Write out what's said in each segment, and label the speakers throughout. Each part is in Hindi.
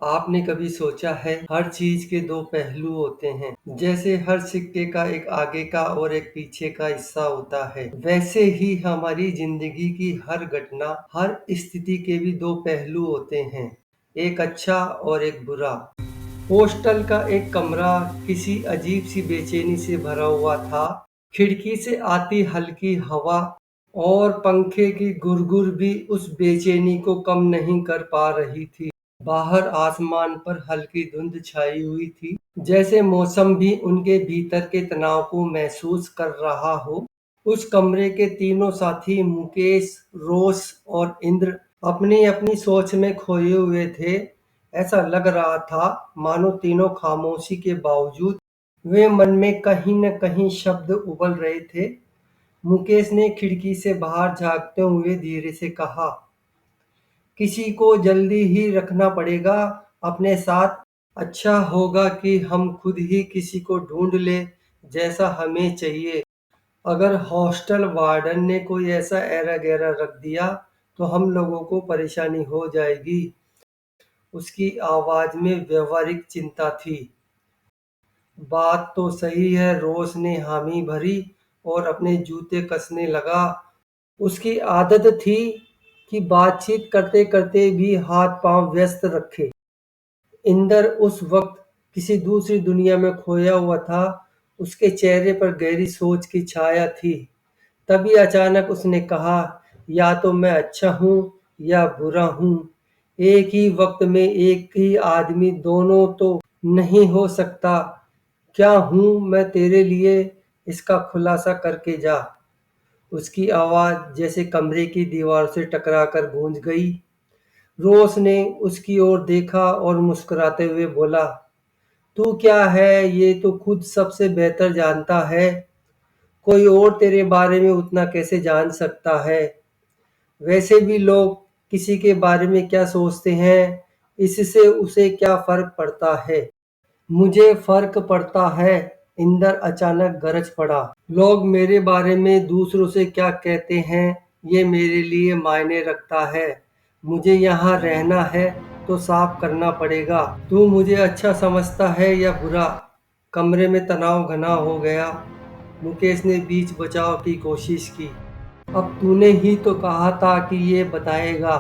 Speaker 1: आपने कभी सोचा है हर चीज के दो पहलू होते हैं। जैसे हर सिक्के का एक आगे का और एक पीछे का हिस्सा होता है, वैसे ही हमारी जिंदगी की हर घटना, हर स्थिति के भी दो पहलू होते हैं, एक अच्छा और एक बुरा। हॉस्टल का एक कमरा किसी अजीब सी बेचैनी से भरा हुआ था। खिड़की से आती हल्की हवा और पंखे की गुरगुर भी उस बेचैनी को कम नहीं कर पा रही थी। बाहर आसमान पर हल्की धुंध छाई हुई थी, जैसे मौसम भी उनके भीतर के तनाव को महसूस कर रहा हो। उस कमरे के तीनों साथी मुकेश, रोस और इंद्र अपनी अपनी सोच में खोए हुए थे। ऐसा लग रहा था मानो तीनों खामोशी के बावजूद वे मन में कहीं न कहीं शब्द उबल रहे थे। मुकेश ने खिड़की से बाहर झांकते हुए धीरे से कहा, किसी को जल्दी ही रखना पड़ेगा अपने साथ। अच्छा होगा कि हम खुद ही किसी को ढूंढ लें जैसा हमें चाहिए। अगर हॉस्टल वार्डन ने कोई ऐसा ऐरा गैरा रख दिया तो हम लोगों को परेशानी हो जाएगी। उसकी आवाज में व्यवहारिक चिंता थी। बात तो सही है, रोज ने हामी भरी और अपने जूते कसने लगा। उसकी आदत थी कि बातचीत करते करते भी हाथ पांव व्यस्त रखे। इंदर उस वक्त किसी दूसरी दुनिया में खोया हुआ था। उसके चेहरे पर गहरी सोच की छाया थी। तभी अचानक उसने कहा, या तो मैं अच्छा हूँ या बुरा हूँ। एक ही वक्त में एक ही आदमी दोनों तो नहीं हो सकता। क्या हूँ मैं तेरे लिए, इसका खुलासा करके जा। उसकी आवाज जैसे कमरे की दीवार से टकराकर गूंज गई। रोस ने उसकी ओर देखा और मुस्कुराते हुए बोला, तू क्या है ये तो खुद सबसे बेहतर जानता है। कोई और तेरे बारे में उतना कैसे जान सकता है। वैसे भी लोग किसी के बारे में क्या सोचते हैं, इससे उसे क्या फर्क पड़ता है। मुझे फर्क पड़ता है, इंदर अचानक गरज पड़ा। लोग मेरे बारे में दूसरों से क्या कहते हैं ये मेरे लिए मायने रखता है। मुझे यहाँ रहना है तो साफ करना पड़ेगा। तू मुझे अच्छा समझता है या बुरा। कमरे में तनाव घना हो गया। मुकेश ने बीच बचाव की कोशिश की। अब तूने ही तो कहा था कि ये बताएगा।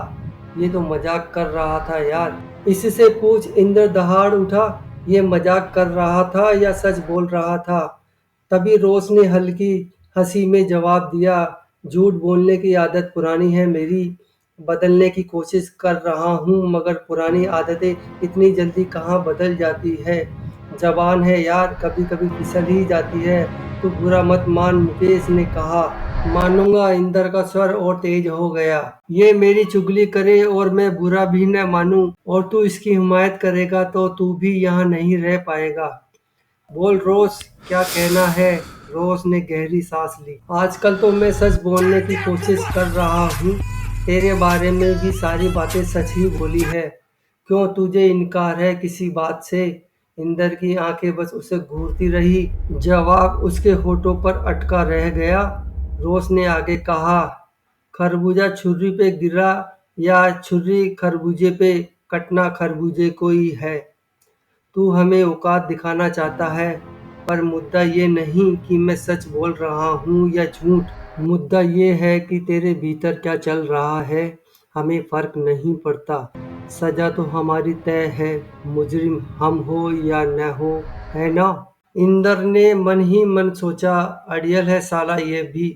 Speaker 1: ये तो मजाक कर रहा था यार। इससे पूछ, इंद्र दहाड़ उठा। ये मजाक कर रहा था या सच बोल रहा था। तभी रोज ने हल्की हंसी में जवाब दिया, झूठ बोलने की आदत पुरानी है मेरी। बदलने की कोशिश कर रहा हूँ मगर पुरानी आदतें इतनी जल्दी कहाँ बदल जाती है। जबान है यार, कभी कभी फिसल ही जाती है। तू बुरा मत मान, मुकेश ने कहा। मानूंगा, इंदर का स्वर और तेज हो गया। ये मेरी चुगली करे और मैं बुरा भी न मानूं और तू इसकी हिमायत करेगा तो तू भी यहाँ नहीं रह पाएगा। बोल रोज, क्या कहना है। रोज ने गहरी सांस ली। आजकल तो मैं सच बोलने की कोशिश कर रहा हूँ। तेरे बारे में भी सारी बातें सच ही बोली है। क्यों तुझे इनकार है किसी बात से। इंदर की आंखें बस उसे घूरती रही। जवाब उसके होठों पर अटका रह गया। रोज ने आगे कहा, खरबूजा छुरी पे गिरा या छुरी खरबूजे पे, कटना खरबूजे को ही है। तू हमें औकात दिखाना चाहता है, पर मुद्दा ये नहीं कि मैं सच बोल रहा हूँ या झूठ। मुद्दा ये है कि तेरे भीतर क्या चल रहा है। हमें फर्क नहीं पड़ता। सजा तो हमारी तय है, मुजरिम हम हो या न हो, है ना। इंदर ने मन ही मन सोचा, अड़ियल है साला ये भी।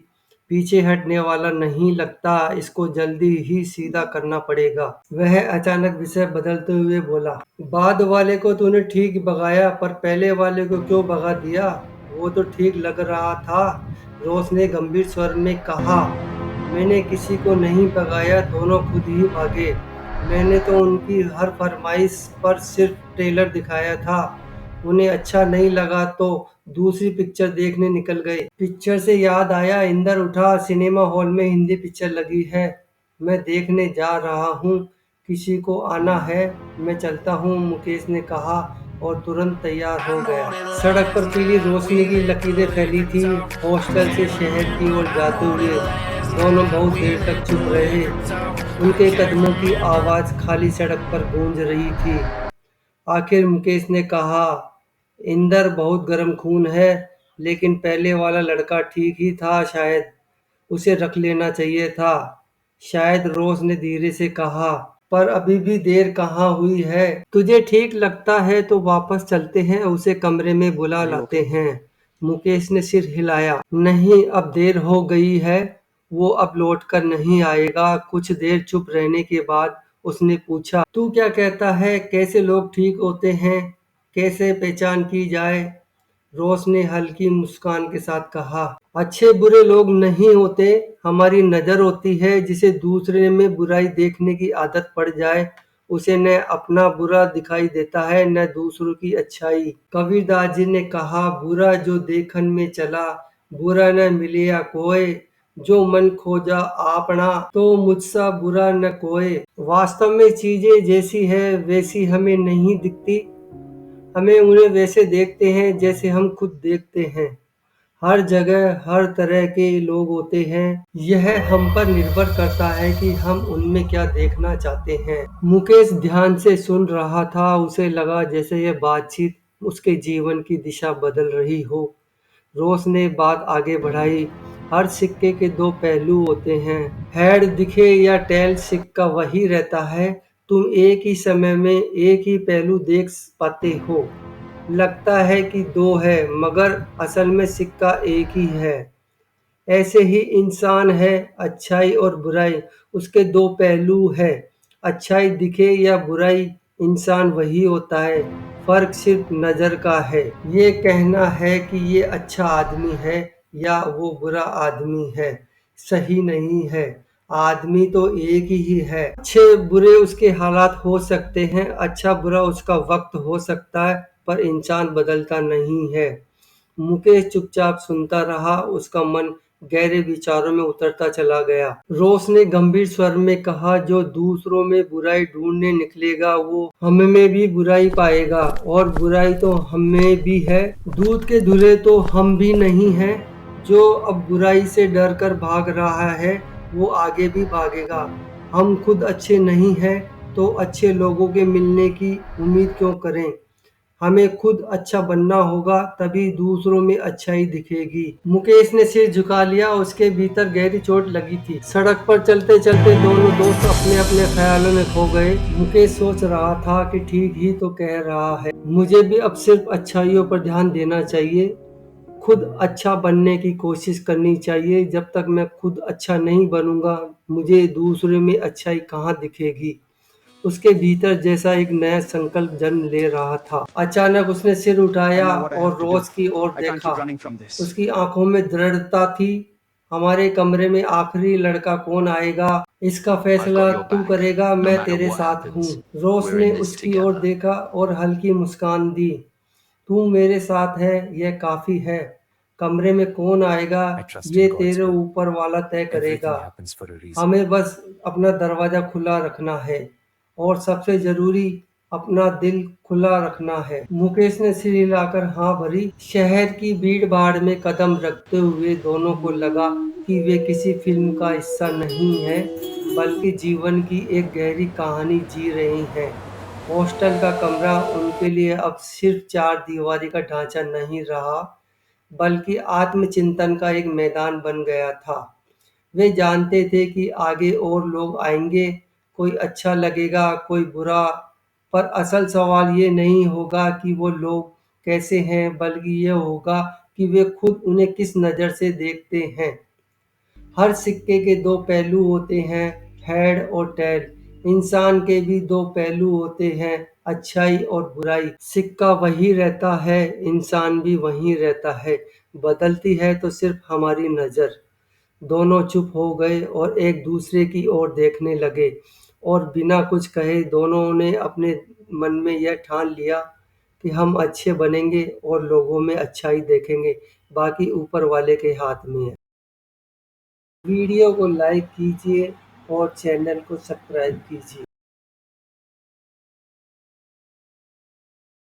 Speaker 1: पीछे हटने वाला नहीं लगता, इसको जल्दी ही सीधा करना पड़ेगा। वह अचानक विषय बदलते हुए बोला, बाद वाले को तूने ठीक भगाया पर पहले वाले को क्यों भगा दिया। वो तो ठीक लग रहा था। रोज ने गंभीर स्वर में कहा, मैंने किसी को नहीं भगाया, दोनों खुद ही भागे। मैंने तो उनकी हर फरमाइश पर सिर्फ ट्रेलर दिखाया था। उन्हें अच्छा नहीं लगा तो दूसरी पिक्चर देखने निकल गए। पिक्चर से याद आया, इंदर उठा। सिनेमा हॉल में हिंदी पिक्चर लगी है, मैं देखने जा रहा हूँ। किसी को आना है, मैं चलता हूँ, मुकेश ने कहा और तुरंत तैयार हो गया। सड़क पर पीली रोशनी की लकीरें फैली थी। हॉस्टल से शहर की ओर जाते हुए दोनों बहुत देर तक चुप रहे। उनके कदमों की आवाज खाली सड़क पर गूंज रही थी। आखिर मुकेश ने कहा, इंदर बहुत गर्म खून है, लेकिन पहले वाला लड़का ठीक ही था शायद, उसे रख लेना चाहिए था। शायद, रोज ने धीरे से कहा, पर अभी भी देर कहाँ हुई है। तुझे ठीक लगता है तो वापस चलते हैं, उसे कमरे में बुला लाते हैं। मुकेश ने सिर हिलाया, नहीं अब देर हो गई है, वो अब लौट कर नहीं आएगा। कुछ देर चुप रहने के बाद उसने पूछा, तू क्या कहता है, कैसे लोग ठीक होते हैं, कैसे पहचान की जाए? रोस ने हल्की मुस्कान के साथ कहा, अच्छे बुरे लोग नहीं होते, हमारी नजर होती है। जिसे दूसरे में बुराई देखने की आदत पड़ जाए, उसे न अपना बुरा दिखाई देता है न दूसरों की अच्छाई। कबीरदास जी ने कहा, बुरा जो देखन में चला, बुरा न मिलिया कोय, जो मन खोजा आपना, तो मुझसा बुरा न कोय। वास्तव में चीजें जैसी है वैसी हमें नहीं दिखती, हमें उन्हें वैसे देखते हैं जैसे हम खुद देखते हैं। हर जगह हर तरह के लोग होते हैं, यह हम पर निर्भर करता है कि हम उनमें क्या देखना चाहते हैं। मुकेश ध्यान से सुन रहा था, उसे लगा जैसे यह बातचीत उसके जीवन की दिशा बदल रही हो। रोस ने बात आगे बढ़ाई, हर सिक्के के दो पहलू होते हैं, हेड दिखे या टेल, सिक्का वही रहता है। तुम एक ही समय में एक ही पहलू देख पाते हो, लगता है कि दो है, मगर असल में सिक्का एक ही है। ऐसे ही इंसान है, अच्छाई और बुराई उसके दो पहलू है। अच्छाई दिखे या बुराई, इंसान वही होता है, फर्क सिर्फ नजर का है। ये कहना है कि ये अच्छा आदमी है या वो बुरा आदमी है, सही नहीं है। आदमी तो एक ही है। अच्छे बुरे उसके हालात हो सकते हैं, अच्छा बुरा उसका वक्त हो सकता है, पर इंसान बदलता नहीं है। मुकेश चुपचाप सुनता रहा, उसका मन गहरे विचारों में उतरता चला गया। रोस ने गंभीर स्वर में कहा, जो दूसरों में बुराई ढूंढने निकलेगा वो हम में भी बुराई पाएगा, और बुराई तो हमें भी है। दूध के धुले तो हम भी नहीं हैं। जो अब बुराई से डर कर भाग रहा है, वो आगे भी भागेगा। हम खुद अच्छे नहीं हैं, तो अच्छे लोगों के मिलने की उम्मीद क्यों करें? हमें खुद अच्छा बनना होगा, तभी दूसरों में अच्छाई दिखेगी। मुकेश ने सिर झुका लिया, उसके भीतर गहरी चोट लगी थी। सड़क पर चलते चलते दोनों दोस्त अपने अपने ख्यालों में खो गए। मुकेश सोच रहा था कि ठीक ही तो कह रहा है, मुझे भी अब सिर्फ अच्छाइयों पर ध्यान देना चाहिए, खुद अच्छा बनने की कोशिश करनी चाहिए। जब तक मैं खुद अच्छा नहीं बनूंगा, मुझे दूसरे में अच्छाई कहाँ दिखेगी? उसके भीतर जैसा एक नया संकल्प जन्म ले रहा था। अचानक उसने सिर
Speaker 2: I
Speaker 1: उठाया
Speaker 2: know what I
Speaker 1: और
Speaker 2: have to do.
Speaker 1: रोज की ओर
Speaker 2: I can't
Speaker 1: देखा।
Speaker 2: keep running from this.
Speaker 1: उसकी आंखों में दृढ़ता थी। हमारे कमरे में आखिरी लड़का कौन आएगा, इसका
Speaker 2: I've got
Speaker 1: फैसला
Speaker 2: your
Speaker 1: तू
Speaker 2: back.
Speaker 1: करेगा,
Speaker 2: No
Speaker 1: मैं
Speaker 2: matter
Speaker 1: तेरे
Speaker 2: what
Speaker 1: साथ हूँ।
Speaker 2: happens,
Speaker 1: रोस
Speaker 2: we're
Speaker 1: ने
Speaker 2: in this
Speaker 1: उसकी ओर
Speaker 2: together.
Speaker 1: देखा और हल्की मुस्कान दी। तू मेरे साथ है, यह काफी है। कमरे में कौन आएगा,
Speaker 2: I trust
Speaker 1: ये
Speaker 2: in God's
Speaker 1: तेरे
Speaker 2: will.
Speaker 1: ऊपर वाला तय करेगा।
Speaker 2: Everything happens for a reason.
Speaker 1: हमें बस अपना दरवाजा खुला रखना है, और सबसे जरूरी अपना दिल खुला रखना है। मुकेश ने सिर हिलाकर हाँ भरी। शहर की भीड़ भाड़ में कदम रखते हुए दोनों को लगा कि वे किसी फिल्म का हिस्सा नहीं है, बल्कि जीवन की एक गहरी कहानी जी रहे हैं। हॉस्टल का कमरा उनके लिए अब सिर्फ चार दीवारी का ढांचा नहीं रहा, बल्कि आत्मचिंतन का एक मैदान बन गया था। वे जानते थे कि आगे और लोग आएंगे, कोई अच्छा लगेगा, कोई बुरा, पर असल सवाल ये नहीं होगा कि वो लोग कैसे हैं, बल्कि ये होगा कि वे खुद उन्हें किस नज़र से देखते हैं। हर सिक्के के दो पहलू होते हैं, हेड और टेल। इंसान के भी दो पहलू होते हैं, अच्छाई और बुराई। सिक्का वही रहता है, इंसान भी वही रहता है, बदलती है तो सिर्फ हमारी नज़र। दोनों चुप हो गए और एक दूसरे की ओर देखने लगे, और बिना कुछ कहे दोनों ने अपने मन में यह ठान लिया कि हम अच्छे बनेंगे और लोगों में अच्छाई देखेंगे, बाकी ऊपर वाले के हाथ में है। वीडियो को लाइक कीजिए और चैनल को सब्सक्राइब कीजिए।